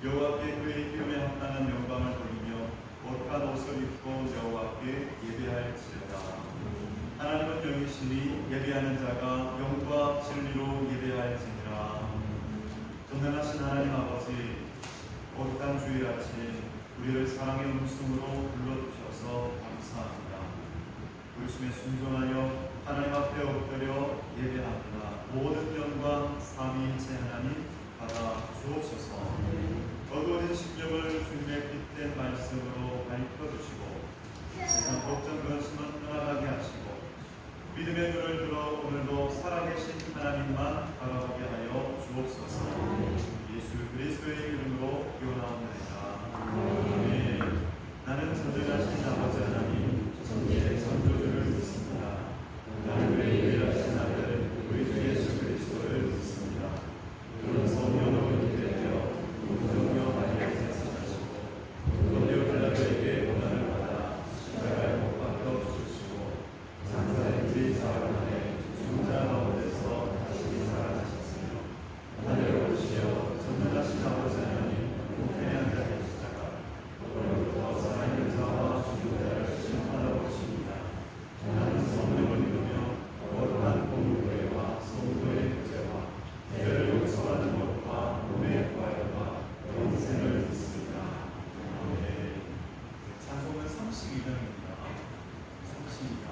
여호와께 그의 이름에 합당한 영광을 돌리며 옷간 옷을 입고 여호와께 예배할지어다. 하나님은 영이시니 예배하는 자가 영과 진리로 예배할지니라. 전능하신 하나님 아버지, 옷간 주일 아침 우리를 사랑의 음성으로 불러주셔서 감사합니다. 부르심에 순종하여 하나님 앞에 엎드려 예배합니다. 모든 영광 삼위일체 하나님 받아 주옵소서. 어두워진 심령을 주님의 빛된 말씀으로 밝혀주시고 세상 걱정 근심은 떠나가게 하시고 믿음의 눈을 들어 오늘도 살아계신 하나님만 바라보게 하여 주옵소서. 예수 그리스도의 이름으로 기원하옵나이다. 아멘. 나는 전능하신 아버지 하나님 천지의 창조주를 믿습니다. 나는 그의 유일하신 아들 우리 주 예수 그리스도를 믿습니다. 그는 성령으로 잉태되어 동정녀 마리아에게 사시고 본디오 빌라도에게 고난을 받아 십자가에 못 박혀 죽으시고 장사의 지 사흘 만에 죽은 자 가운데서 다시 살아나셨으며 하늘에 오르시어 전능하신 아버지 하나님 우편에 앉아 계시다가 오늘부터 살아있는 자와 죽은 자를 심판하러 오십니다. 나는 성령을 믿으며 거룩한 공교회와 성도의 교제와 죄를 용서하는 것과 몸의 부활과 영생을 믿습니다. 아멘. 찬송은 32장입니다. 32장.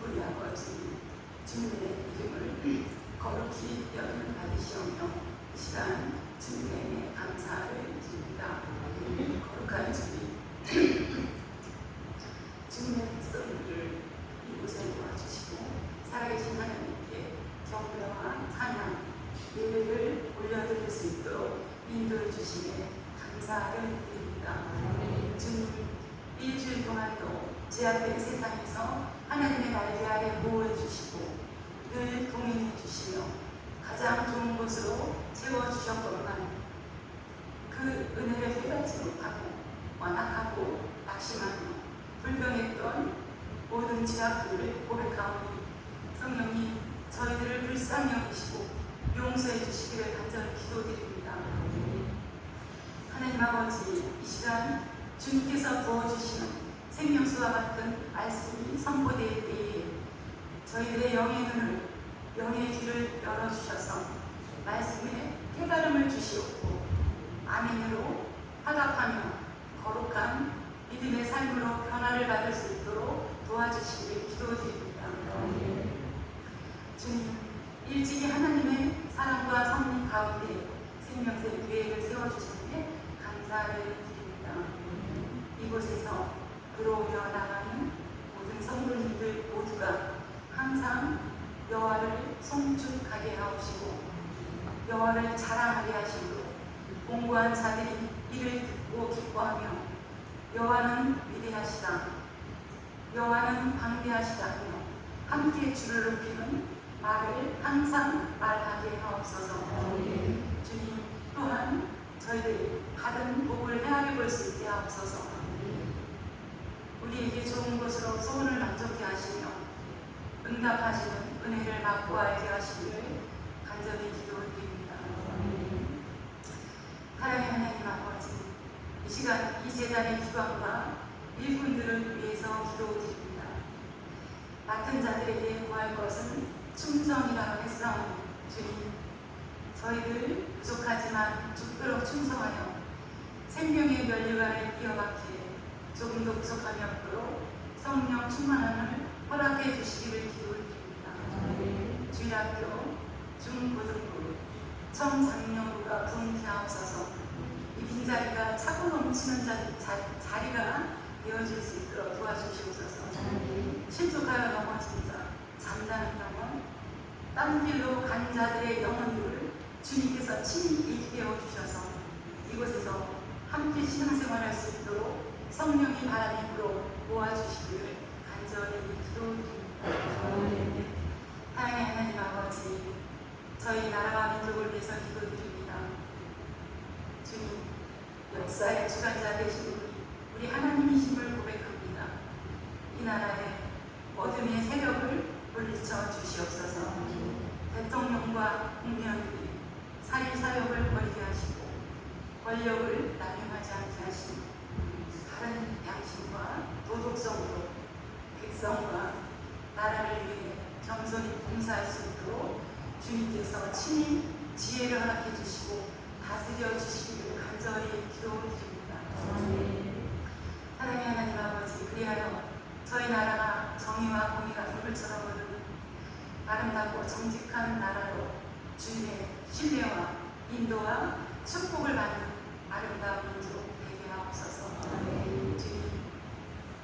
우리 아버지 주님의 이름을 거룩히 여김을 받으시오며 이 시간 주님의 감사를 드립니다. 거룩한 주님, 주님의 백성들을 이곳에 모아주시고 살아계신 하나님께 경배와 찬양, 예배를 올려드릴 수 있도록 인도해 주시에 감사를 드립니다. 주님, 일주일 동안도 제약된 세상에서 하나님의 날개 아래 보호해 주시고 늘 동행해 주시며 가장 좋은 곳으로 채워주셨건만 그 은혜를 깨닫지 못하고 완악하고 낙심하며 불평했던 모든 죄악들을 고백하오니 성령님 저희들을 불쌍히 여기시고 용서해 주시기를 간절히 기도드립니다. 하나님 아버지, 이 시간 주님께서 부어주시는 생명수와 같은 말씀이 선포될 때에 저희들의 영의 눈을, 영의 귀를 열어주셔서 말씀에 깨달음을 주시옵고 아멘으로 화답하며 거룩한 믿음의 삶으로 변화를 받을 수 있도록 도와주시길 기도드립니다. 주님, 일찍이 하나님의 사랑과 섭리 가운데 생명의 계획을 세워주셨기에 감사를 드립니다. 이곳에서 들어오며 나가는 모든 성도님들 모두가 항상 여호와를 송축하게 하옵시고 여호와를 자랑하게 하시고 공고한 자들이 이를 듣고 기뻐하며 여호와는 위대하시다, 여호와는 방대하시다며 함께 주를 높이는 말을 항상 말하게 하옵소서. 주님, 또한 저희들이 받은 복을 헤아려 볼 수 있게 하옵소서. 우리에게 좋은 것으로 소원을 만족케 하시며 응답하시는 은혜를 맛보 알게 하시기를 간절히 기도드립니다. 하나님 하나님 아버지, 이 시간 이 재단의 기관과 일꾼들을 위해서 기도드립니다. 맡은 자들에게 구할 것은 충성이라고 했사오니 주님, 저희들 부족하지만 죽도록 충성하여 생명의 면류관을 이어받기에 조금도 부족함이 없도록 성령 충만함을 허락해 주시기를 기도드립니다. 주일학교, 중고등부, 청장년부가 부흥케 하옵소서. 이 빈자리가 차고 넘치는 자리가 되어질 수 있도록 도와주시옵소서. 실족하여 넘어진 자, 잠자는 영혼, 딴 길로 간 자들의 영혼들을 주님께서 친히 일깨워 주셔서 이곳에서 함께 신앙생활할 수 있도록 성령이 바람이 불어 모아주시기를 간절히 기도드립니다. 하나님 하나님 아버지, 저희 나라와 민족을 위해서 기도드립니다. 주님, 역사의 주관자 되신 우리 하나님이심을 고백합니다. 이 나라에 어둠의 세력을 물리쳐 주시옵소서. 대통령과 국민들이 사리사욕을 버리게 하시고 권력을 남용하지 않게 하시고 다른 양심과 도덕성으로 백성과 나라를 위해 겸손히 봉사할 수 있도록 주님께서 친히 지혜를 허락해 주시고 다스려 주시기를 간절히 기도드립니다. 사랑의 하나님 아버지, 그리하여 저희 나라가 정의와 공의가 불불처럼 흐르는 아름답고 정직한 나라로 주님의 신뢰와 인도와 축복을 받는 아름다운 민족 되게 하옵소서. 주님,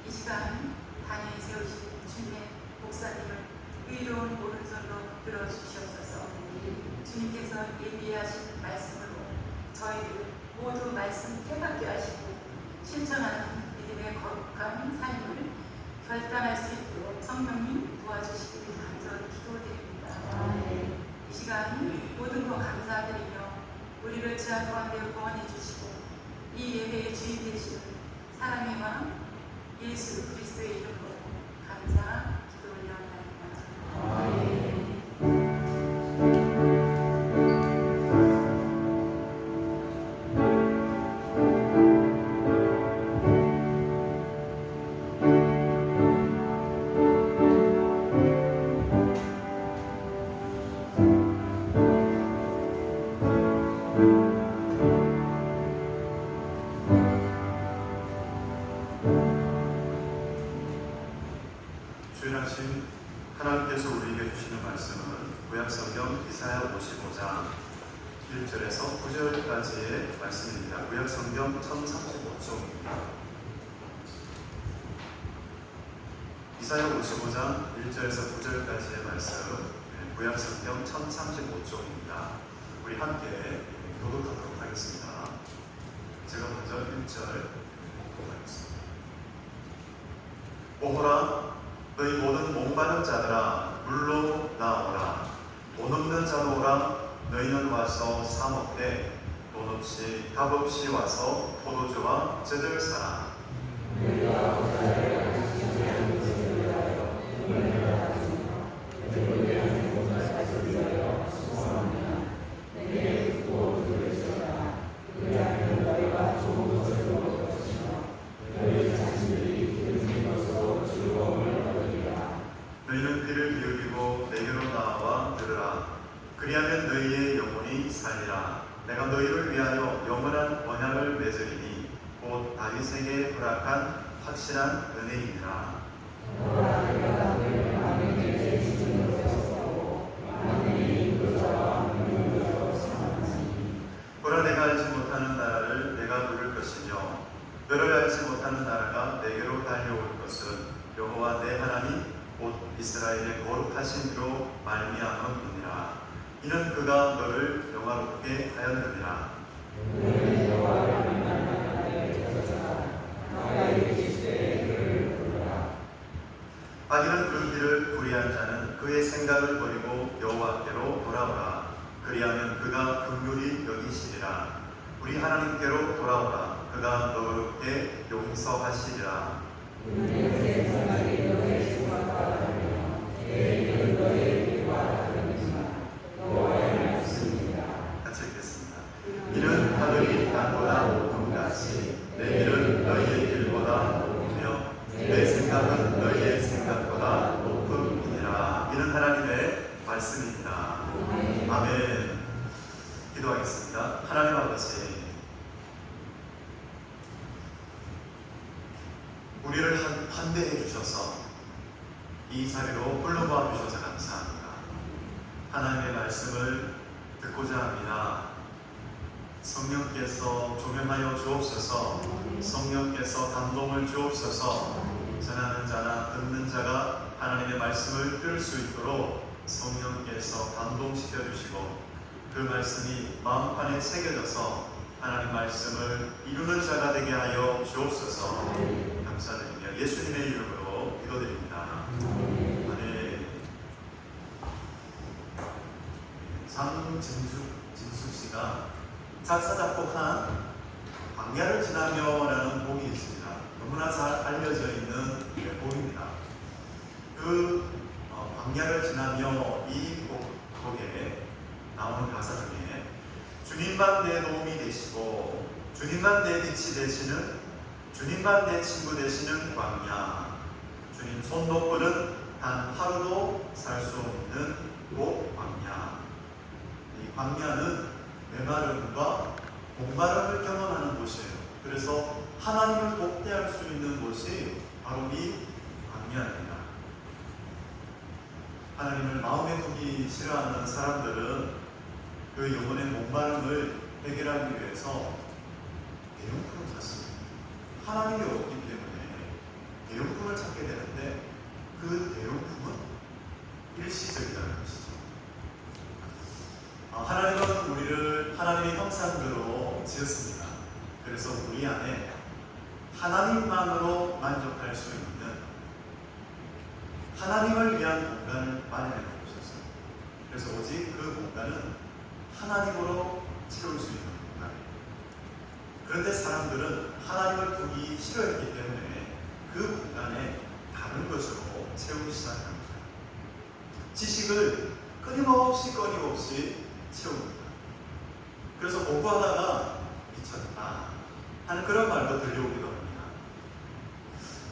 이 시간 단위에 세우신 주님의 목사님을 의로운 오른손으로 들어주시옵소서. 주님께서 예비하신 말씀으로 저희를 모두 말씀 깨닫게 하시고 실천하는 믿음의 거룩한 삶을 결단할 수 있도록 성령님 도와주시기를 간절히 기도드립니다. 이 시간 모든 것 감사드리며 우리를 죄악 가운데 구원해 주시고 이 예배의 주인 되시는 사랑의 왕 예수 그리스도의 이름으로 감사 기도 올려옵나이다. 주일하신 하나님께서 우리에게 주시는 말씀은 구약성경 이사야 55장 1절에서 9절까지의 말씀입니다. 구약성경 1035쪽입니다. 이사야 55장 1절에서 9절까지의 말씀, 구약성경 1035쪽입니다. 우리 함께 교독하도록 하겠습니다. 제가 먼저 1절 하겠습니다. 오호라, 너희 모든 목마른 자들아 물로 나오라. 돈 없는 자도 오라. 너희는 와서 사 먹되 돈 없이 값 없이 와서 포도주와 젖을 사라. 너희는 귀를 기울이고 그리하면 너희의 영혼이 살리라. 내가 너희를 위하여 영원한 언약을 맺으리니 곧 다윗에게 허락한 확실한 은혜이니라. 보라, 내가 알지 못하는 나라를 내가 부를 것이며 너를 알지 못하는 나라가 내게로 달려올 것은 여호와 내 하나님 곧 이스라엘의 거룩하신 이로 말미암음이니라. 이는 그가 너를 영화롭게 하였느니라. 악인은 그 길을 불의한 자는 그의 생각을 버리고 여호와께로 돌아오라. 그리하면 그가 긍휼히 여기시리라. 우리 하나님께로 돌아오라. 그가 너롭게 용서하시리라. 같이 읽겠습니다. 이는 하늘이 땅보다 높음같이 내 길은 너희의 길보다 높으며 내 생각은 너희의 생각보다 높음이니라. 이는 하나님의 말씀입니다. 아멘. 기도하겠습니다. 하나님 아버지, 우리를 환대해 주셔서 이 자리로 불러모아 주셔서 감사합니다. 하나님의 말씀을 듣고자 합니다. 성령께서 조명하여 주옵소서. 성령께서 감동을 주옵소서. 전하는 자나 듣는 자가 하나님의 말씀을 들을 수 있도록 성령께서 감동시켜 주시고 그 말씀이 마음판에 새겨져서 하나님 말씀을 이루는 자가 되게 하여 주옵소서. 감사드리며 예수님의 이름으로 기도드립니다. 아멘. 장진수 씨가 작사 작곡한 광야를 지나며라는 곡이 있습니다. 너무나 잘 알려져 있는 곡입니다. 그 광야를 지나며 이 곡에 나오는 가사 중에 주님만 내 도움이 되시고 주님만 내 빛이 되시는 주님만 내 친구 되시는 광야, 주님 손 놓고는 단 하루도 살 수 없는 곳 광야. 이 광야는 메마름과 목마름을 경험하는 곳이에요. 그래서 하나님을 복대할 수 있는 곳이 바로 이 광야입니다. 하나님을 마음에 두기 싫어하는 사람들은 그 영혼의 목마름을 해결하기 위해서 대용품을 찾습니다. 하나님이 없기 때문에 대용품을 찾게 되는데 그 대용품은 일시적이라는 것이죠. 하나님은 우리를 하나님의 형상대로 지었습니다. 그래서 우리 안에 하나님만으로 만족할 수 있는 하나님을 위한 공간을 마련해 놓으셨어요. 그래서 오직 그 공간은 하나님으로 채울 수 있는 공간이에요. 그런데 사람들은 하나님을 두기 싫어했기 때문에 그 공간에 다른 것으로 채우기 시작합니다. 지식을 끊임없이 채웁니다. 그래서 공부하다가 미쳤다 하는 그런 말도 들려오기도 합니다.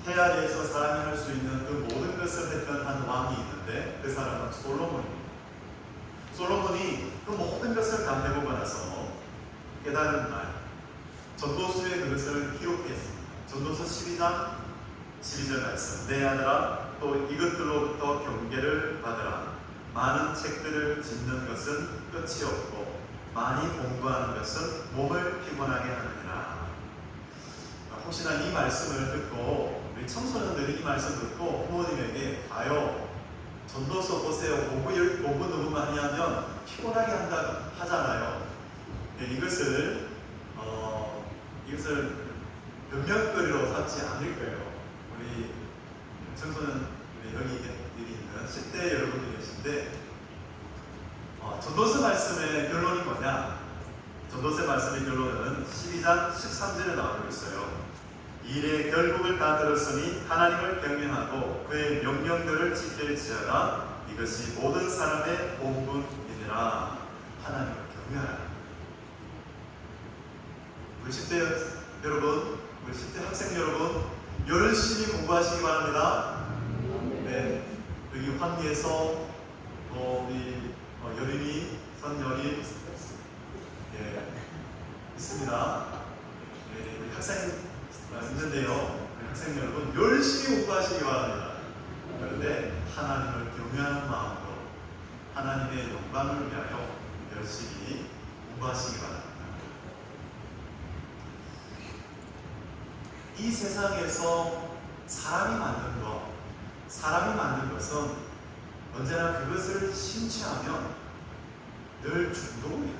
해 아래에서 사람이 할 수 있는 그 모든 것을 했던 한 왕이 있는데 그 사람은 솔로몬입니다. 솔로몬이 그 모든 것을 다 해보고 나서 깨달은 말, 전도서에 그것을 기록했습니다. 전도서 12장 12절 말씀, 내 아들아 또 이것들로부터 경계를 받으라. 많은 책들을 짓는 것은 끝이 없고 많이 공부하는 것은 몸을 피곤하게 하느니라. 혹시나 이 말씀을 듣고 우리 청소년들이 이 말씀 듣고 부모님에게 가요, 전도서 보세요, 공부 너무 많이 하면 피곤하게 한다 하잖아요. 이것을 변명거리로 삼지 않을 거예요. 우리 청소년 여기 있는 10대 여러분들이 계신데 전도서 말씀의 결론이 뭐냐? 전도서 말씀의 결론은 12장 13절에 나오고 있어요. 일의 결국을 다 들었으니 하나님을 경외하고 그의 명령들을 지킬지어다. 이것이 모든 사람의 본분이니라. 하나님을 경외하라. 우리 10대 여러분, 우리 10대 학생 여러분, 열심히 공부하시기 바랍니다. 네, 여기 환기에서 우리 여린이, 선여린, 예, 있습니다. 예, 우리 학생 있는데요. 우리 학생 여러분 열심히 공부하시기 바랍니다. 그런데 하나님을 경외하는 마음으로 하나님의 영광을 위하여 열심히 공부하시기 바랍니다. 이 세상에서 사람이 만든 것은 언제나 그것을 심취하면 늘 중독을 일으켜요.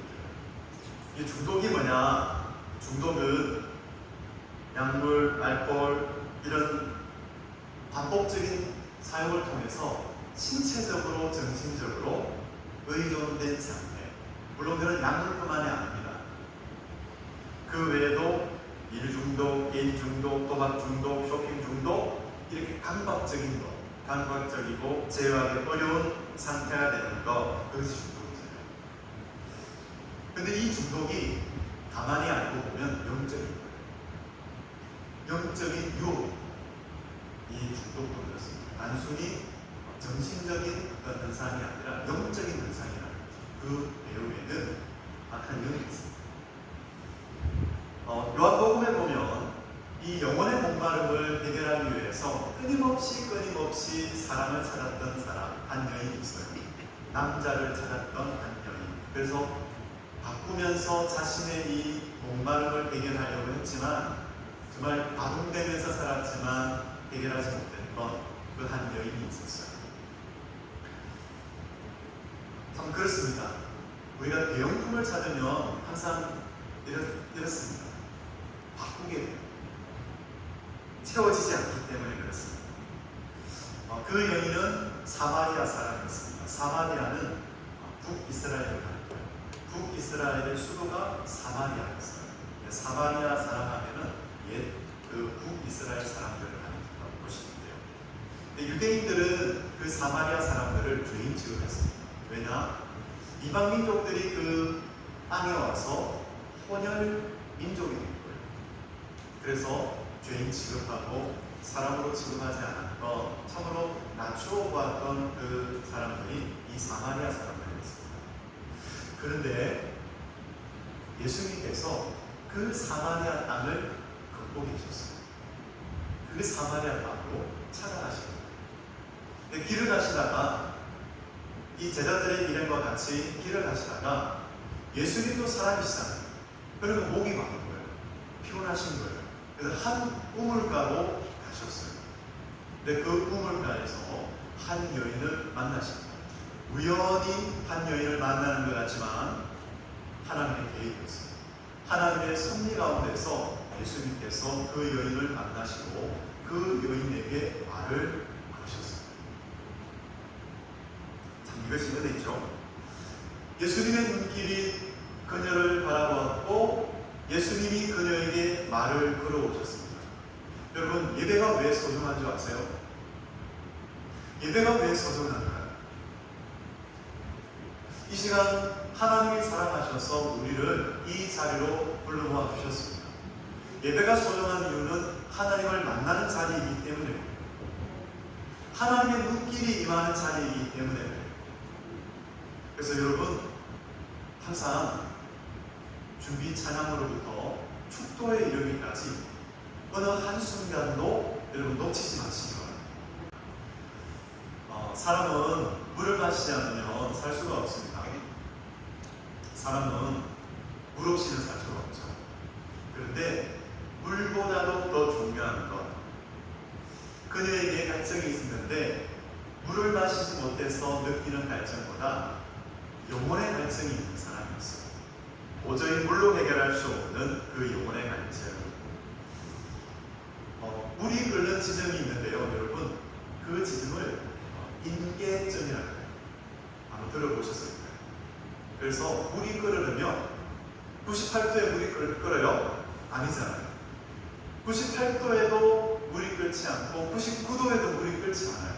이 중독이 뭐냐? 중독은 약물, 알코올 이런 반복적인 사용을 통해서 신체적으로, 정신적으로 의존된 상태. 물론 그런 약물뿐만이 아닙니다. 그 외에도 일 중독, 게임 중독, 도박 중독, 쇼핑 중독 이렇게 감각적이고 제어하기 어려운 상태가 되는 것, 그것이 중독이잖아요. 근데 이 중독이 가만히 알고 보면 영적인 거예요. 영적인 유혹. 이 중독도 그렇습니다. 단순히 정신적인 어떤 현상이 아니라 영적인 현상이라는 거죠. 그 배후에는 악한 영이 있습니다. 요한복음에 보면 이 영혼의 목마름을 해결하기 위해서 끊임없이 사람을 찾았던 한 여인이 있어요. 남자를 찾았던 한 여인. 그래서 바꾸면서 자신의 이 목마름을 해결하려고 했지만 정말 바둥대면서 살았지만 해결하지 못했던 그 한 여인이 있었어요. 참 그렇습니다. 우리가 대용품을 찾으면 항상 이렇습니다. 바꾸게 돼요. 채워지지 않기 때문에 그렇습니다. 그 여인은 사마리아 사람이었습니다. 사마리아는 북이스라엘을 가는 거예요. 북이스라엘의 수도가 사마리아였어요. 사마리아 사람 하면은 옛 그 북이스라엘 사람들을 하는 곳인데요. 유대인들은 그 사마리아 사람들을 죄인 취급했습니다. 왜냐? 이방 민족들이 그 땅에 와서 혼혈 민족이 된 거예요. 그래서 죄인 취급하고 사람으로 취급하지 않았던, 참으로 낮추어 보았던 그 사람들이 이 사마리아 사람들이었습니다. 그런데 예수님께서 그 사마리아 땅을 걷고 계셨어요. 그 사마리아 땅으로 찾아가시고 길을 가시다가 이 제자들의 일행과 같이 길을 가시다가 예수님도 사람이시잖아요. 그리고 목이 마른 거예요. 피곤하신 거예요. 그래서 한 우물가로 가셨어요. 근데 그 우물가에서 한 여인을 만나십니다. 우연히 한 여인을 만나는 것 같지만 하나님의 계획이었어요. 하나님의 섭리 가운데서 예수님께서 그 여인을 만나시고 그 여인에게 말을 거셨어요. 참 이것이 은혜죠. 예수님의 눈길이 그녀를 바라보았고 예수님이 그녀에게 말을 걸어오셨습니다. 여러분, 예배가 왜 소중한 줄 아세요? 예배가 왜 소중한가요? 이 시간 하나님이 사랑하셔서 우리를 이 자리로 불러 모아 주셨습니다. 예배가 소중한 이유는 하나님을 만나는 자리이기 때문에, 하나님의 눈길이 임하는 자리이기 때문에. 그래서 여러분, 항상 준비 찬양으로부터 축도에 이르기까지 어느 한순간도 여러분 놓치지 마시기 바랍니다. 사람은 물을 마시지 않으면 살 수가 없습니다. 사람은 물 없이는 살 수가 없죠. 그런데 물보다도 더 중요한 것, 그녀에게 갈증이 있었는데 물을 마시지 못해서 느끼는 갈증보다 영혼의 갈증이 있는 사람이었어요. 도저히 물로 해결할 수 없는 그 영혼의 갈증. 물이 끓는 지점이 있는데요, 여러분. 그 지점을 인계점이라고 해요. 아마 들어보셨을 거예요. 그래서 물이 끓으려면 98도에 물이 끓어요? 아니잖아요. 98도에도 물이 끓지 않고 99도에도 물이 끓지 않아요.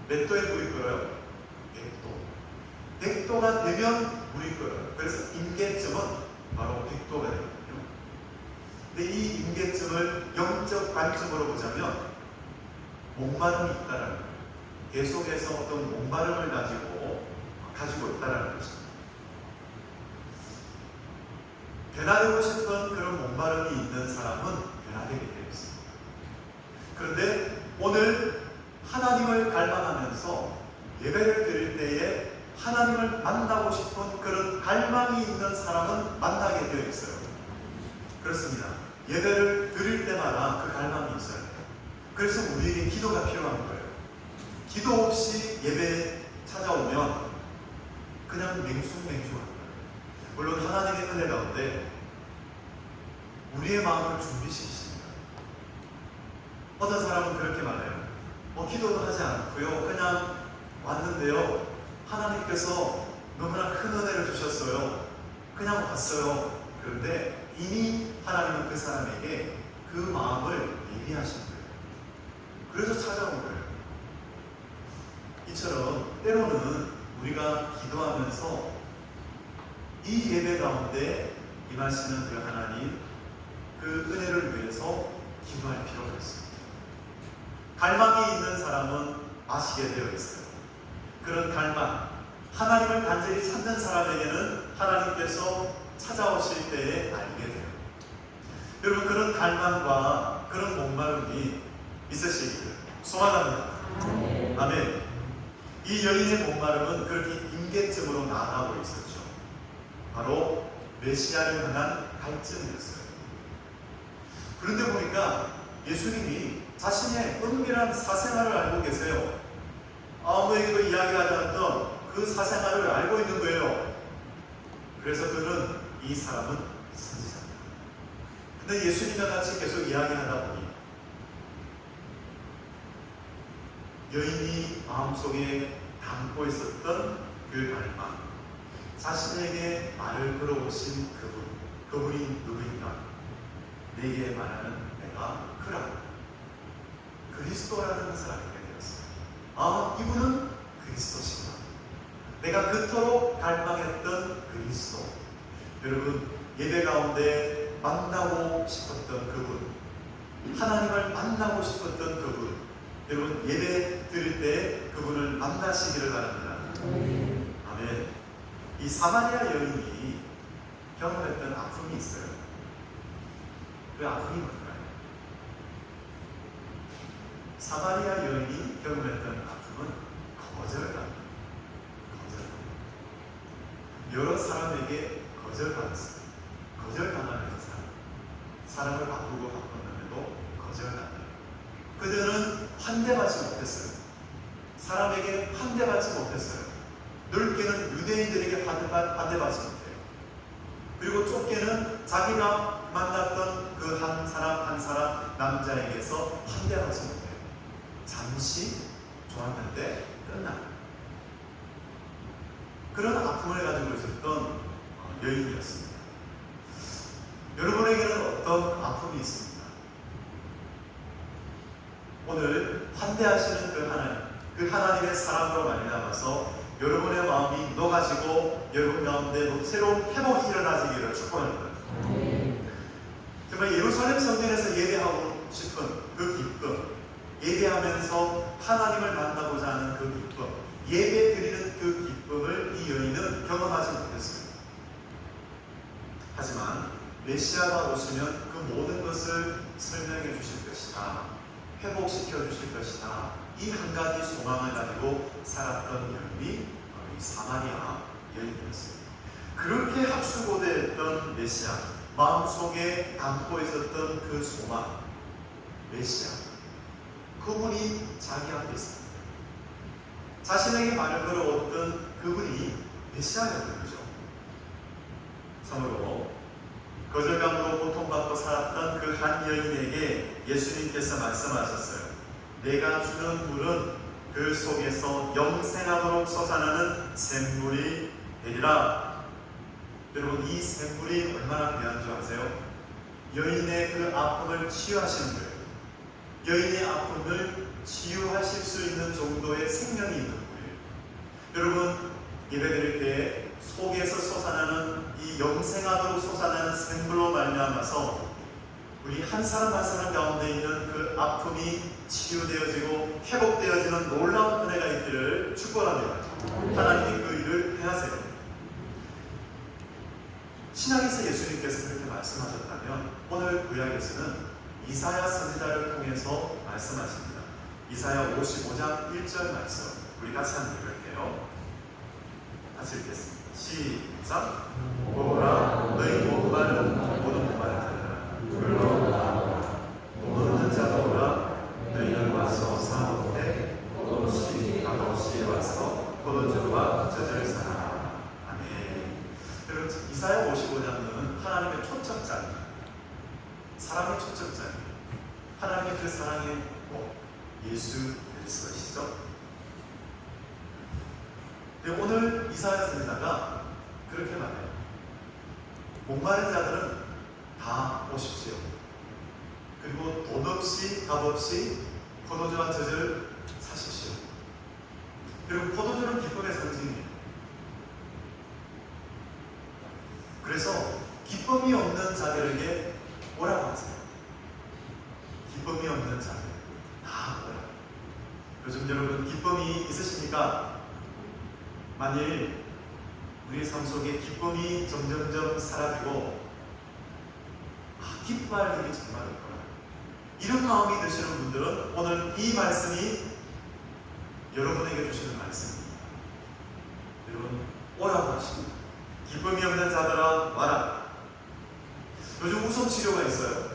몇 도에 물이 끓어요? 100도. 100도가 되면 물이 끓어요. 그래서 임계점은 바로 100도가 되거든요. 근데 이 임계점을 영적 관점으로 보자면 목마름이 있다라는 거예요. 계속해서 어떤 목마름을 가지고 가지고 있다는 것입니다. 변화되고 싶은 그런 목마름이 있는 사람은 변화되게 되어 있습니다. 그런데 오늘 하나님을 갈망하면서 예배를 드릴 때에 하나님을 만나고 싶은 그런 갈망이 있는 사람은 만나게 되어 있어요. 그렇습니다. 예배를 드릴 때마다 그 갈망이 있어요. 그래서 우리에게 기도가 필요한 거예요. 기도 없이 예배에 찾아오면 그냥 맹숭맹숭한 거예요. 물론 하나님의 은혜 가운데 우리의 마음을 준비시키십니다. 어떤 사람은 그렇게 말해요. 기도도 하지 않고요. 그냥 왔는데요. 하나님께서 너무나 큰 은혜를 주셨어요. 그냥 왔어요. 그런데 이미 하나님은 그 사람에게 그 마음을 예비하신 거예요. 그래서 찾아온 거예요. 이처럼 때로는 우리가 기도하면서 이 예배 가운데 임하시는 그 하나님, 그 은혜를 위해서 기도할 필요가 있습니다. 갈망이 있는 사람은 아시게 되어 있어요. 그런 갈망, 하나님을 간절히 찾는 사람에게는 하나님께서 찾아오실 때에 알게 돼요. 여러분, 그런 갈망과 그런 목마름이 있으시기를 소망합니다. 아멘. 이 여인의 목마름은 그렇게 임계점으로 나아가고 있었죠. 바로 메시아를 향한 갈증이었어요. 그런데 보니까 예수님이 자신의 은밀한 사생활을 알고 계세요. 아무에게도 이야기하지 않던 그 사생활을 알고 있는 거예요. 그래서 그는 이 사람은 선지자입니다. 근데 예수님과 같이 계속 이야기하다 보니 여인이 마음속에 담고 있었던 그 갈망, 자신에게 말을 걸어오신 그분이 누구인가? 내게 말하는 내가 그라, 그리스도라는 사람이게 되었어요. 이분은 그리스도시구나. 내가 그토록 갈망했던 그리스도. 여러분, 예배 가운데 만나고 싶었던 그분, 하나님을 만나고 싶었던 그분, 여러분 예배 드릴 때 그분을 만나시기를 바랍니다. 아멘. 이 사마리아 여인이 경험했던 아픔이 있어요. 그 아픔이 뭘까요? 사마리아 여인이 경험했던 아픔은 거절감. 여러 사람에게 거절받았어요. 거절당하면서 사람을 바꾸고 바꿨는데도 거절당해요. 그들은 환대받지 못했어요. 사람에게 환대받지 못했어요. 넓게는 유대인들에게 환대받지 못해요. 그리고 좁게는 자기가 만났던 그 한 사람 남자에게서 환대받지 못해요. 잠시 좋았는데 끝나요. 그런 아픔을 가지고 있었던 여인이었습니다. 여러분에게는 어떤 아픔이 있습니까? 오늘 환대하시는 그 하나님의 사랑으로 말미암아서 여러분의 마음이 녹아지고 여러분 가운데 새로운 회복이 일어나시기를 축복합니다. 정말 예루살렘 성전에서 예배하고 싶은 그 기쁨, 예배하면서 하나님을 만나고자 하는 그 기쁨, 예배 드리는 그 기쁨을 이 여인은 경험하지 못했어요. 하지만 메시아가 오시면 그 모든 것을 설명해 주실 것이다, 회복시켜 주실 것이다, 이 한 가지 소망을 가지고 살았던 여인이 이 사마리아 여인이었어요. 그렇게 합수고대했던 메시아, 마음속에 담고 있었던 그 소망, 메시아, 그분이 자기 앞에 있습니다. 자신에게 말을 걸어왔던 그분이 메시아였던 거죠. 참으로 거절감으로 고통받고 살았던 그 한 여인에게 예수님께서 말씀하셨어요. 내가 주는 물은 그 속에서 영생하도록 솟아나는 샘물이 되리라. 여러분, 이 샘물이 얼마나 귀한 줄 아세요? 여인의 그 아픔을 치유하시는 거예요. 여인의 아픔을 치유하실 수 있는 정도의 생명이 있는 거예요. 여러분, 예배드릴 때 속에서 솟아나는 이 영생하도록 솟아나는 샘물로 말미암아서 우리 한 사람 한 사람 가운데 있는 그 아픔이 치유되어지고 회복되어지는 놀라운 은혜가 있기를 되기를 축복합니다. 하나님이 그 일을 행하세요. 신약에서 예수님께서 그렇게 말씀하셨다면 오늘 구약에서는 이사야 선지자를 통해서 말씀하십니다. 이사야 55장 1절 말씀 우리 같이 한번 읽을게요. 같이 읽겠습니다. 시작. 보라, 너희 목마른 모든 목마른 자들아 물로 나오라. 돈 없는 자도 오라. 너희는 와서 사 먹되 돈 없이 밥 없이 와서 포도주와 젖을 사라. 아멘. 여러분, 이사야 55장은 하나님의 초청장입니다. 사랑의 초청장이에요. 하나님의 그 사랑의 복, 예수 그리스도시죠. 네, 오늘 이사야 선지자가 그렇게 말해요. 목마른 자들은 다 오십시오. 그리고 돈 없이 값 없이 포도주와 젖을 사십시오. 그리고 포도주는 기쁨의 상징이에요. 그래서 기쁨이 없는 자들에게 오라고 하세요. 기쁨이 없는 자들 다 오라. 요즘 여러분 기쁨이 있으십니까? 만일 우리 삶 속에 기쁨이 점점점 사라지고 기뻐할 일이 정말 없구나 이런 마음이 드시는 분들은 오늘 이 말씀이 여러분에게 주시는 말씀입니다. 여러분 오라고 하십니다. 기쁨이 없는 자들아 와라. 요즘 웃음치료가 있어요.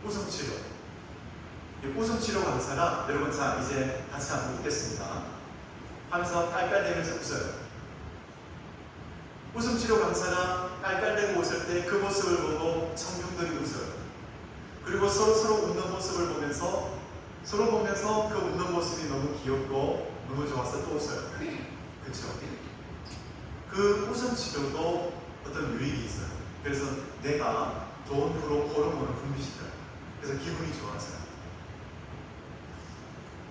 웃음치료. 웃음치료 강사가 여러분 자 이제 같이 한번 웃겠습니다 하면서 깔깔대면서 웃어요. 웃음치료 강사가 깔깔대고 웃을 때 그 모습을 보고 청중들이 웃어요. 그리고 서로 웃는 모습을 보면서 그 웃는 모습이 너무 귀엽고 너무 좋아서 또 웃어요. 그렇죠? 그 웃음치료도 어떤 유익이 있어요. 그래서 내가 좋은 호르몬을 분비시켜요. 그래서 기분이 좋아져요.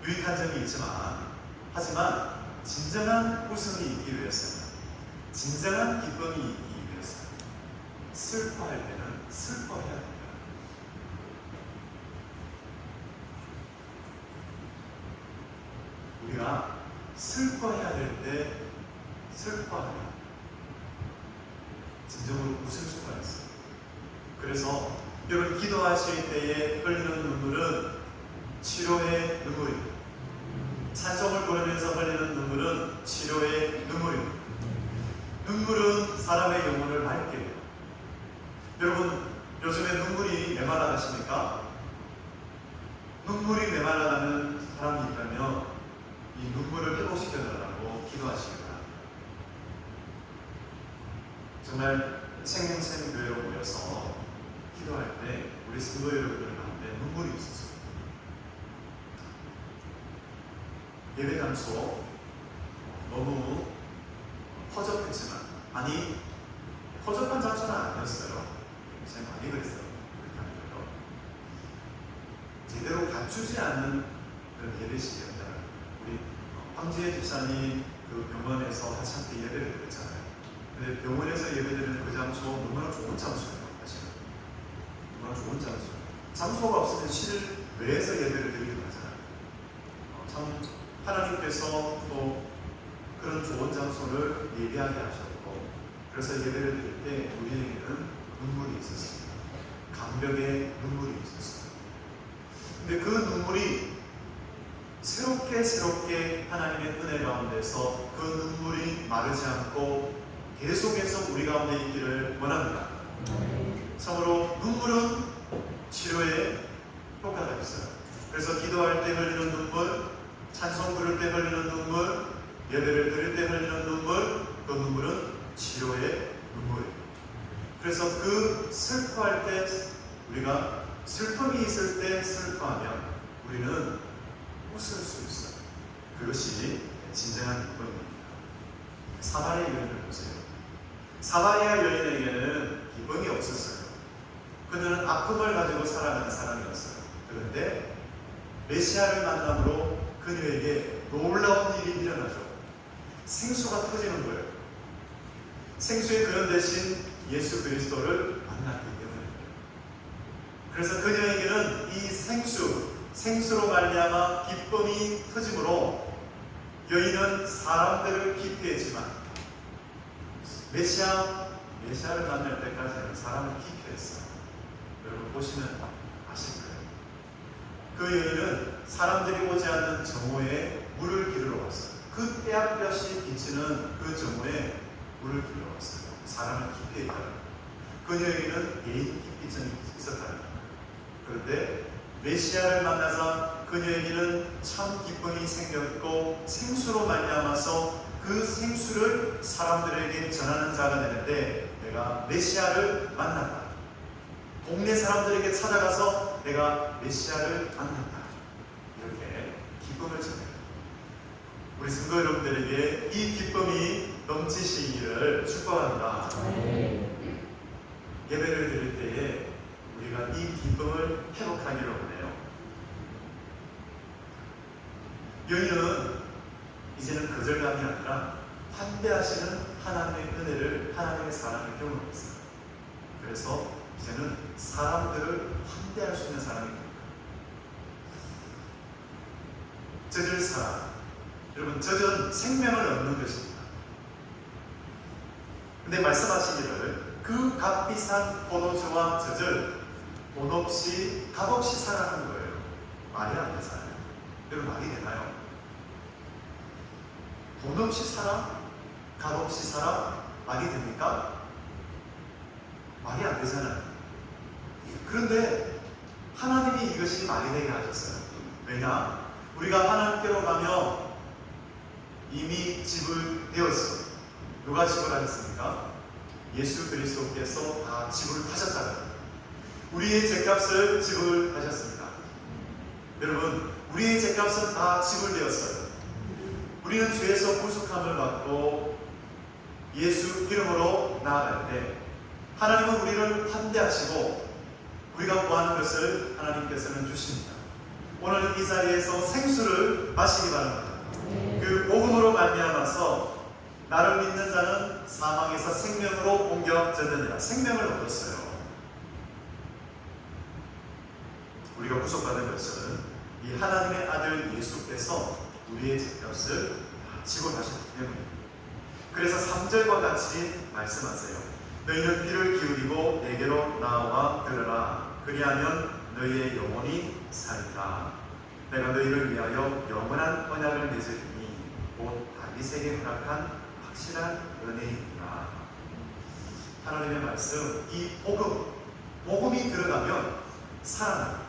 유익한 점이 있지만 하지만 진정한 웃음이 있기 위해서는 진정한 기쁨이 있기 위해서는 슬퍼할 때는 슬퍼해야 됩니다. 우리가 슬퍼해야 될 때 슬퍼하면 진정으로 웃을 수가 있어요. 그래서 여러분 기도하실 때에 흘리는 눈물은 치료의 눈물입니다. 찬송을 부르면서 흘리는 눈물은 치료의 눈물입니다. 눈물은 사람의 영혼을 맑게 해요. 여러분 요즘에 눈물이 메말라 가십니까? 눈물이 메말라 가는 사람이 있다면 이 눈물을 회복시켜달라고 기도하시기 바랍니다. 정말 생명샘교회로 모여서 기도할 때 우리 성도 여러분들 가운데 눈물이 있었어요. 예배 장소 너무 허접했지만 허접한 장소는 아니었어요. 제가 많이 그랬어요. 제대로 갖추지 않는 그런 예배식이었다. 우리 황지혜 집사님 그 병원에서 같이 함께 예배를 드렸잖아요. 근데 병원에서 예배드리는 그 장소 너무나 좋은 장소예요. 사실 너무나 좋은 장소예요. 장소가 없으면 실외에서 예배를 드리는 거잖아요. 참 하나님께서 또 그런 좋은 장소를 예배하게 하셨고 그래서 예배를 드릴 때 우리에게는 눈물이 있었습니다. 감격의 눈물이 있었어요. 근데 그 눈물이 새롭게 하나님의 은혜 가운데서 그 눈물이 마르지 않고 계속해서 우리 가운데 있기를 원합니다. 참으로 눈물은 치료에 효과가 있어요. 그래서 기도할 때 흘리는 눈물, 찬송 부를 때 흘리는 눈물, 예배를 드릴 때 흘리는 눈물, 그 눈물은 치료의 눈물이에요. 그래서 그 슬퍼할 때 우리가 슬픔이 있을 때 슬퍼하면 우리는 웃을 수 있어요. 그것이 진정한 기쁨입니다. 사마리아 여인을 보세요. 사마리아 여인에게는 기쁨이 없었어요. 그녀는 아픔을 가지고 살아가는 사람이었어요. 그런데 메시아를 만남으로 그녀에게 놀라운 일이 일어나죠. 생수가 터지는 거예요. 생수의 근원 대신 예수 그리스도를 만났기 때문에. 그래서 그녀에게는 이 생수로 말미암아 기쁨이 터지므로 여인은 사람들을 기피했지만 메시아를 만날 때까지는 사람을 기피했어요. 여러분 보시면 아실 거예요. 그 여인은 사람들이 오지 않는 정오에 물을 기르러 왔어요. 그 떼약볕이 비치는 그 정오에 물을 기르러 왔어요. 사람을 기피했다는 그 여인은 개인 기피증이 있었다는 거예요. 그런데 메시아를 만나서 그녀에게는 참 기쁨이 생겼고 생수로 말미암아서 그 생수를 사람들에게 전하는 자가 되는데 내가 메시아를 만났다. 동네 사람들에게 찾아가서 내가 메시아를 만났다. 이렇게 기쁨을 전해요. 우리 성도 여러분들에게 이 기쁨이 넘치시기를 축복합니다. 예배를 드릴 때에 우리가 이 기쁨을 회복하기를 원해요. 여인은 이제는 거절감이 아니라 환대하시는 하나님의 은혜를, 하나님의 사랑을 경험했어요. 그래서 이제는 사람들을 환대할 수 있는 사람이 됩니다. 젖을 사람, 여러분 젖은 생명을 얻는 것입니다. 근데 말씀하시기를 그 값비싼 포도주와 젖을 돈 없이 값없이 사랑하는 거예요. 말이 안 되잖아요. 여러분 말이 되나요? 돈 없이 사랑? 값없이 사랑? 말이 됩니까? 말이 안 되잖아요. 그런데 하나님이 이것이 말이 되게 하셨어요. 왜냐? 우리가 하나님께로 가면 이미 집을 되었어요. 누가 집을 하셨습니까? 예수 그리스도께서 다 집을 하셨다는 거예요. 우리의 죗값을 지불하셨습니다. 여러분, 우리의 죗값은 다 지불되었어요. 우리는 죄에서 구속함을 받고 예수 이름으로 나아갈 때 하나님은 우리를 환대하시고 우리가 구하는 것을 하나님께서는 주십니다. 오늘 이 자리에서 생수를 마시기 바랍니다. 그 복음으로 말미암아서 나를 믿는 자는 사망에서 생명으로 옮겨졌느니라. 생명을 얻었어요. 우리가 구속받은 것은 이 하나님의 아들 예수께서 우리의 죗값을 지불하셨기 때문입니다. 그래서 3절과 같이 말씀하세요. 너희는 귀를 기울이고 내게로 나와 들으라. 그리하면 너희의 영혼이 살리라. 내가 너희를 위하여 영원한 언약을 맺으리니 곧 다윗에게 허락한 확실한 은혜이니라. 하나님의 말씀, 이 복음이 들어가면 살아납니다.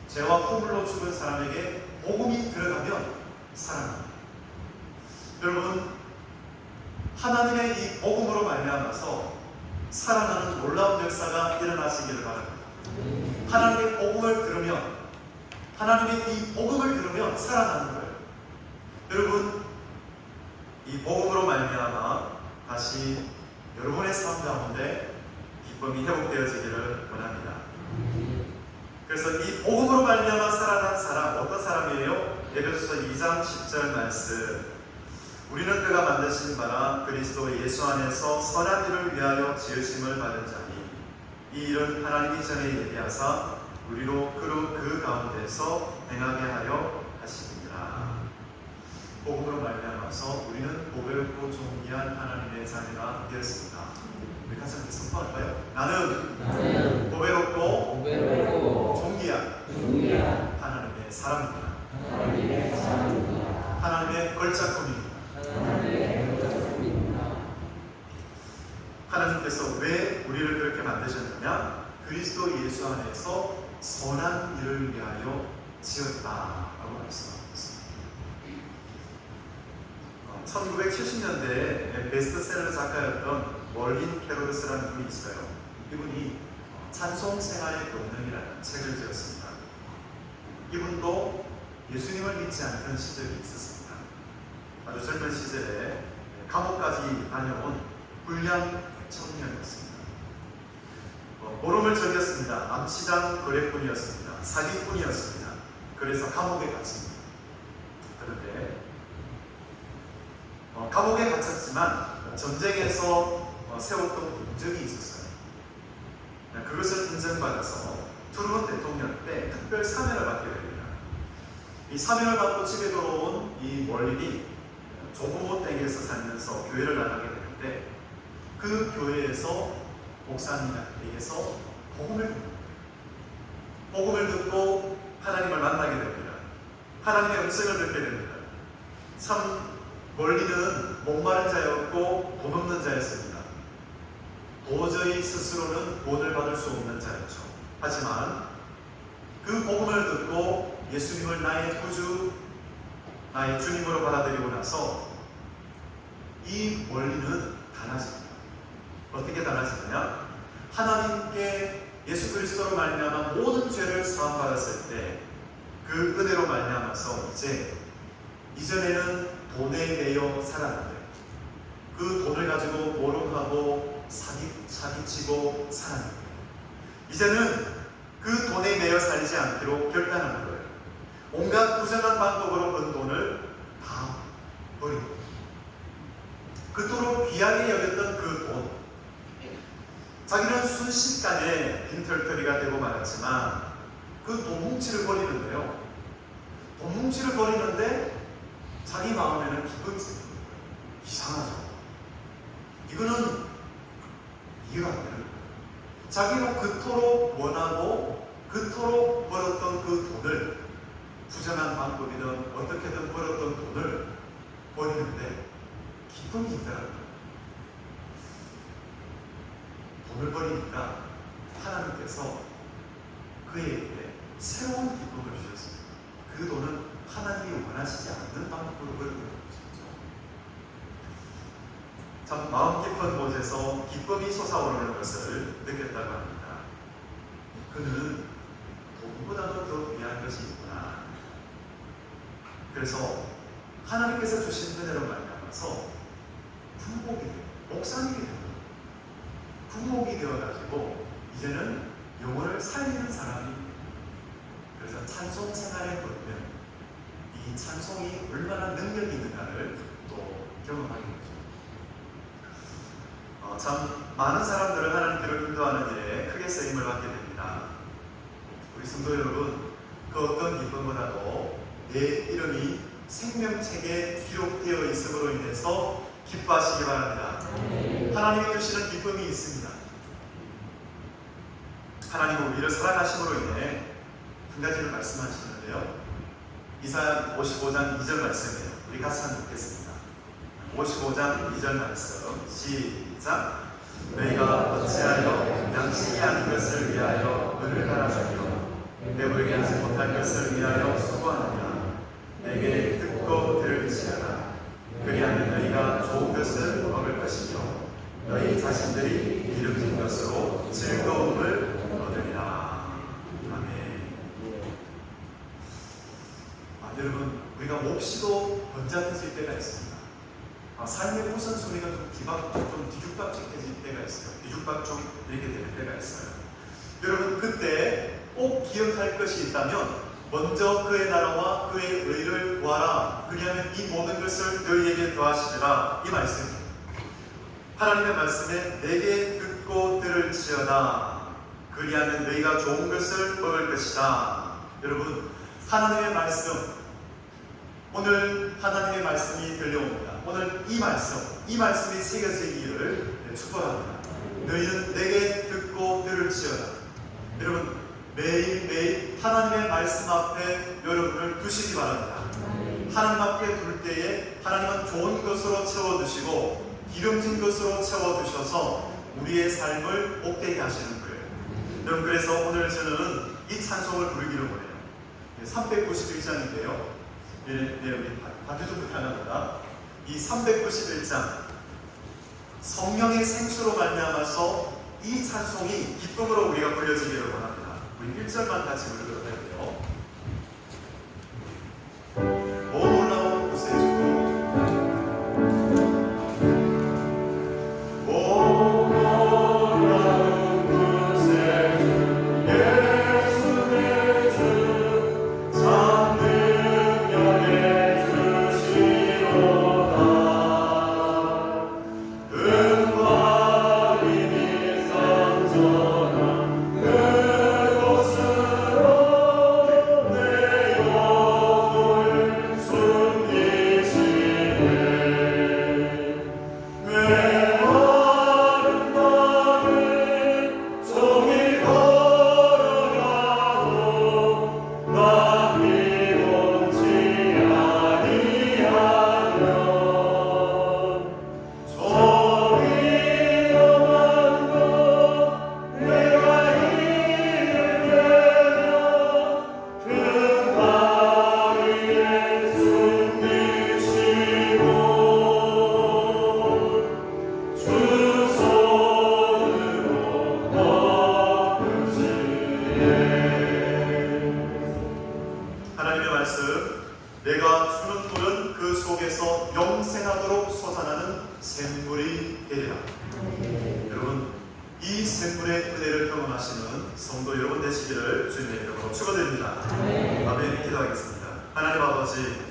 죄와 허물로 죽은 사람에게 복음이 들어가면 살아납니다. 여러분, 하나님의 이 복음으로 말미암아서 살아나는 놀라운 역사가 일어나시기를 바랍니다. 하나님의 복음을 들으면, 하나님의 이 복음을 들으면 살아나는 거예요. 여러분, 이 복음으로 말미암아 다시 여러분의 삶 가운데 기쁨이 회복되어지기를 원합니다. 그래서 이 복음으로 말미암아 살아난 사람, 어떤 사람이에요? 에베소서 2장 10절 말씀. 우리는 그가 만드신 바라 그리스도 예수 안에서 선한 일을 위하여 지으심을 받은 자니 이 일은 하나님이 전에 예비하사 우리로 그 가운데서 행하게 하려 하십니다. 복음으로 말미암아서 우리는 보배롭고 존귀한 하나님의 자녀가 되었습니다. 우리 같이 한번 선포할까요? 나는 보배롭고 존귀한 하나님의 사람입니다. 하나님의 걸작품입니다. 하나님께서 왜 우리를 그렇게 만드셨느냐? 그리스도 예수 안에서 선한 일을 위하여 지었다라고 말씀하고 있습니다. 1970년대에 베스트셀러 작가였던 멀린 캐롤스라는 분이 있어요. 이분이 찬송 생활의 본능이라는 책을 지었습니다. 이분도 예수님을 믿지 않던 시절이 있었습니다. 아주 젊은 시절에 감옥까지 다녀온 불량 청년이었습니다. 모름을 저겼습니다. 암시장 거래꾼이었습니다. 사기꾼이었습니다. 그래서 감옥에 갇힙니다. 그런데 감옥에 갇혔지만 전쟁에서 세웠던 공적이 있었어요. 그것을 인정받아서 트루먼 대통령 때 특별 사면을 받게 됩니다. 이 사명을 받고 집에 돌아온 이 원린이 조부모 댁에서 살면서 교회를 나가게 되는데 그 교회에서 목사님에게서 복음을 듣는 거예요. 복음을 듣고 하나님을 만나게 됩니다. 하나님의 음성을 듣게 됩니다. 참 원리는 목마른 자였고 돈 없는 자였습니다. 도저히 스스로는 구원을 받을 수 없는 자였죠. 하지만 그 복음을 듣고 예수님을 나의 구주, 나의 주님으로 받아들이고 나서 이 원리는 달라집니다. 어떻게 달라지느냐? 하나님께 예수 그리스도로 말미암아 모든 죄를 사함받았을 때 그 은혜로 말미암아서 이전에는 돈에 매여 살았는데 그 돈을 가지고 모욕하고 사기치고 살았는데 이제는 그 돈에 매여 살지 않기로 결단하는 거예요. 온갖 부정한 방법으로 번 돈을 다 버리고 그토록 귀하게 여겼던 그 돈, 자기는 순식간에 빈털터리가 되고 말았지만 그 돈 뭉치를 버리는데요. 돈 뭉치를 버리는데 자기 마음에는 기쁨이 생깁니다. 이상하죠? 이거는 이해가 안 되는 거예요. 자기가 그토록 원하고 그토록 벌었던 그 돈을 부정한 방법이든 어떻게든 벌었던 돈을 버리는데 기쁨이 있더라고요. 돈을 버리니까 하나님께서 그에게 새로운 기쁨을 주셨습니다. 그 돈은 하나님이 원하시지 않는 방법으로 벌어들인 것이죠. 참 마음 깊은 곳에서 기쁨이 솟아오르는 것을 느꼈다고 합니다. 그는 돈보다도 더 귀한 것이 있구나. 그래서 하나님께서 주신 은혜로 말미암아서 부목이 되고 목사님이 되고 부목이 되어가지고 이제는 영혼을 살리는 사람이, 그래서 찬송 생활에 보면 이 찬송이 얼마나 능력이 있는가를 또 경험하게 되죠. 참 많은 사람들은 하나님께로 인도하는 일에 크게 쓰임을 받게 됩니다. 우리 성도 여러분, 그 어떤 기쁨보다도 내 이름이 생명책에 기록되어 있음으로 인해서 기뻐하시기 바랍니다. 하나님이 주시는 기쁨이 있습니다. 하나님은 우리를 사랑하심으로 인해 한 가지를 말씀하시는데요. 이사야 55장 2절 말씀이에요. 우리 같이 한번 읽겠습니다. 55장 2절 말씀 시작. 너희가 어찌하여 양식이 아닌 것을 위하여 은을 갈아주며 배부르게 하지 못할 것을 위하여 수고하느냐. 내게 듣고 들을지어다. 그리하면 너희가 좋은 것을 먹을 것이며 너희 자신들이 기름진 것으로 즐거움을 얻으리라. 아멘. 여러분, 우리가 몹시도 번잡해질 때가 있습니다. 삶의 우선순위가 좀 뒤죽박죽해질 때가 있어요. 뒤죽박죽 이렇게 될 때가 있어요. 여러분, 그때 꼭 기억할 것이 있다면 먼저 그의 나라와 그의 의를 구하라. 그리하면 이 모든 것을 너희에게 더하시리라. 이 말씀입니다. 하나님의 말씀에 내게 듣고 들을지어다. 그리하면 너희가 좋은 것을 먹을 것이다. 여러분, 하나님의 말씀, 오늘 하나님의 말씀이 들려옵니다. 오늘 이 말씀이 새겨지기를 축복합니다. 너희는 내게 듣고 들을지어다. 여러분, 매일매일 하나님의 말씀 앞에 여러분을 두시기 바랍니다. 하나님 앞에 둘 때에 하나님은 좋은 것으로 채워주시고 기름진 것으로 채워주셔서 우리의 삶을 복되게 하시는 거예요. 여러분, 그래서 오늘 저는 이 찬송을 부르기를 원해요. 391장인데요. 우리 반주 좀 부탁합니다. 이 391장 성령의 생수로 말미암아서 이 찬송이 기쁨으로 우리가 불려지기를 원합니다. 우리 1절만 같이 부르도록 할게요. 오 놀라운 구세 주, 오 놀라운 구세 주, 예수 내 주, 참 능력의 주시로다. 은과 빛이 선전한 그곳으로 샘물이 되리라. 여러분, 이 샘물의 은혜를 경험하시는 성도 여러분 되시기를 주님의 이름으로 축원드립니다. 아멘. 기도하겠습니다. 하나님 아버지,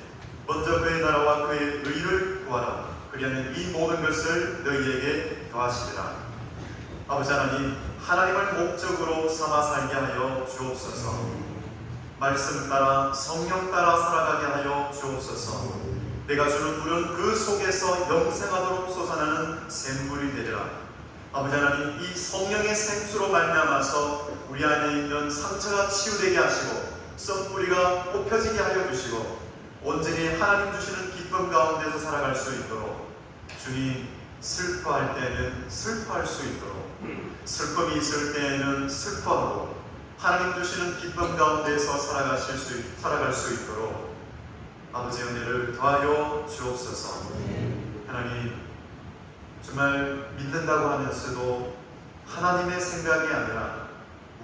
먼저 그의 나라와 그의 의를 구하라. 그리하면 이 모든 것을 너희에게 더하시리라. 아버지 하나님, 하나님을 목적으로 삼아 살게 하여 주옵소서. 말씀 따라 성령 따라 살아가게 하여 주옵소서. 내가 주는 물은 그 속에서 영생하도록 솟아나는 샘물이 되리라. 아버지 하나님, 이 성령의 생수로 말미암아서 우리 안에 있는 상처가 치유되게 하시고 썩뿌리가 뽑혀지게 하여 주시고 온전히 하나님 주시는 기쁨 가운데서 살아갈 수 있도록, 주님, 슬퍼할 때는 슬퍼할 수 있도록, 슬픔이 있을 때에는 슬퍼하고 하나님 주시는 기쁨 가운데서 살아갈 수 있도록 아버지의 은혜를 더하여 주옵소서. 하나님, 정말 믿는다고 하면서도 하나님의 생각이 아니라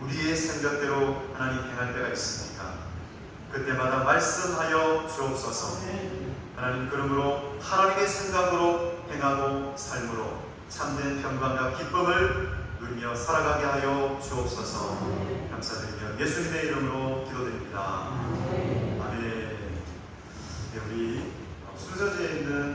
우리의 생각대로 하나님 행할 때가 있습니까? 그때마다 말씀하여 주옵소서. 하나님, 그러므로 하나님의 생각으로 행하고 삶으로 참된 평강과 기쁨을 누리며 살아가게 하여 주옵소서. 감사드리며 예수님의 이름으로 기도드립니다. 아멘. 네, 우리 순서지에 있는